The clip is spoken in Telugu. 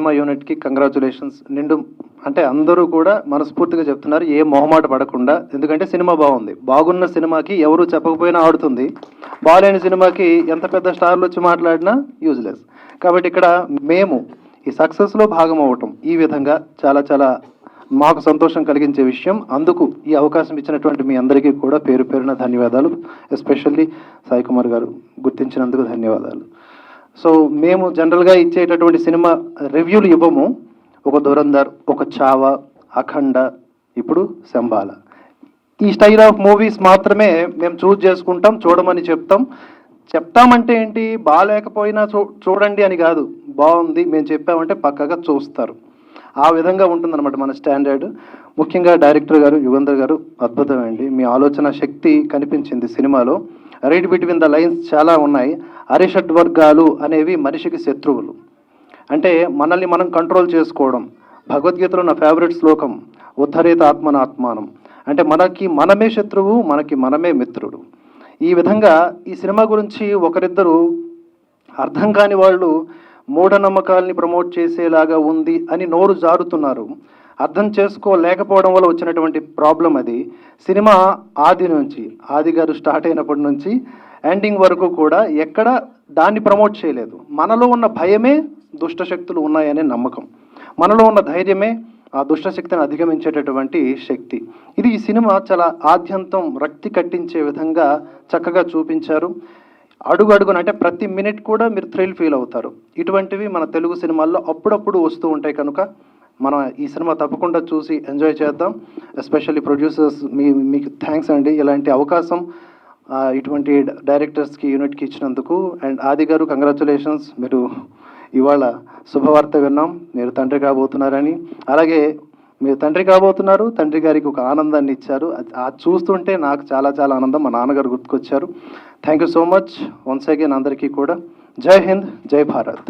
సినిమా యూనిట్కి కంగ్రాచులేషన్స్. అంటే అందరూ కూడా మనస్ఫూర్తిగా చెప్తున్నారు, ఏ మొహమాట పడకుండా. ఎందుకంటే సినిమా బాగుంది. బాగున్న సినిమాకి ఎవరు చెప్పకపోయినా ఆడుతుంది. బాగాలేని సినిమాకి ఎంత పెద్ద స్టార్లు వచ్చి మాట్లాడినా యూజ్లెస్. కాబట్టి ఇక్కడ మేము ఈ సక్సెస్లో భాగం అవ్వటం ఈ విధంగా చాలా చాలా మాకు సంతోషం కలిగించే విషయం. అందుకు ఈ అవకాశం ఇచ్చినటువంటి మీ అందరికీ కూడా పేరు పేరున ధన్యవాదాలు. ఎస్పెషల్లీ సాయి కుమార్ గారు గుర్తించినందుకు ధన్యవాదాలు. సో మేము జనరల్గా ఇచ్చేటటువంటి సినిమా రివ్యూలు ఇవ్వము. ఒక ధురంధర్, ఒక చావా, అఖండ, ఇప్పుడు శంబాల, ఈ స్టైల్ ఆఫ్ మూవీస్ మాత్రమే మేము చూజ్ చేసుకుంటాం, చూడమని చెప్తామంటే ఏంటి, బాగాలేకపోయినా చూడండి అని కాదు, బాగుంది మేము చెప్పామంటే పక్కగా చూస్తారు. ఆ విధంగా ఉంటుందన్నమాట మన స్టాండర్డ్. ముఖ్యంగా డైరెక్టర్ గారు యుగంధర్ గారు అద్భుతమండి. మీ ఆలోచన శక్తి కనిపించింది సినిమాలో. రీడ్ బిట్వీన్ ద లైన్స్ చాలా ఉన్నాయి. అరిషడ్ వర్గాలు అనేవి మనిషికి శత్రువులు. అంటే మనల్ని మనం కంట్రోల్ చేసుకోవడం. భగవద్గీతలో నా ఫేవరెట్ శ్లోకం, ఉద్ధరేత ఆత్మనాత్మానం. అంటే మనకి మనమే శత్రువు, మనకి మనమే మిత్రుడు. ఈ విధంగా ఈ సినిమా గురించి ఒకరిద్దరు అర్థం కాని వాళ్ళు మూఢనమ్మకాల్ని ప్రమోట్ చేసేలాగా ఉంది అని నోరు జారుతున్నారు. అర్థం చేసుకోలేకపోవడం వల్ల వచ్చినటువంటి ప్రాబ్లం అది. సినిమా ఆది గారు స్టార్ట్ అయినప్పటి నుంచి ఎండింగ్ వరకు కూడా ఎక్కడ దాన్ని ప్రమోట్ చేయలేదు. మనలో ఉన్న భయమే దుష్టశక్తులు ఉన్నాయనే నమ్మకం, మనలో ఉన్న ధైర్యమే ఆ దుష్టశక్తిని అధిగమించేటటువంటి శక్తి. ఇది ఈ సినిమా చాలా ఆద్యంతం రక్తి కట్టించే విధంగా చక్కగా చూపించారు. అడుగు అడుగున, అంటే ప్రతి మినిట్ కూడా మీరు థ్రిల్ ఫీల్ అవుతారు. ఇటువంటివి మన తెలుగు సినిమాల్లో అప్పుడప్పుడు వస్తూ ఉంటాయి. కనుక మనం ఈ సినిమా తప్పకుండా చూసి ఎంజాయ్ చేద్దాం. ఎస్పెషల్లీ ప్రొడ్యూసర్స్ మీకు థ్యాంక్స్ అండి, ఇలాంటి అవకాశం ఇటువంటి డైరెక్టర్స్కి యూనిట్కి ఇచ్చినందుకు. అండ్ ఆది గారు కంగ్రాచులేషన్స్, మీరు ఇవాళ శుభవార్త విన్నాం, మీరు తండ్రి కాబోతున్నారని. అలాగే మీరు తండ్రి కాబోతున్నారు, తండ్రి గారికి ఒక ఆనందాన్ని ఇచ్చారు. అది చూస్తుంటే నాకు చాలా చాలా ఆనందం. మా నాన్నగారు గుర్తుకొచ్చారు. Thank you so much once again అందరికీ కూడా. జై హింద్, జై భారత్.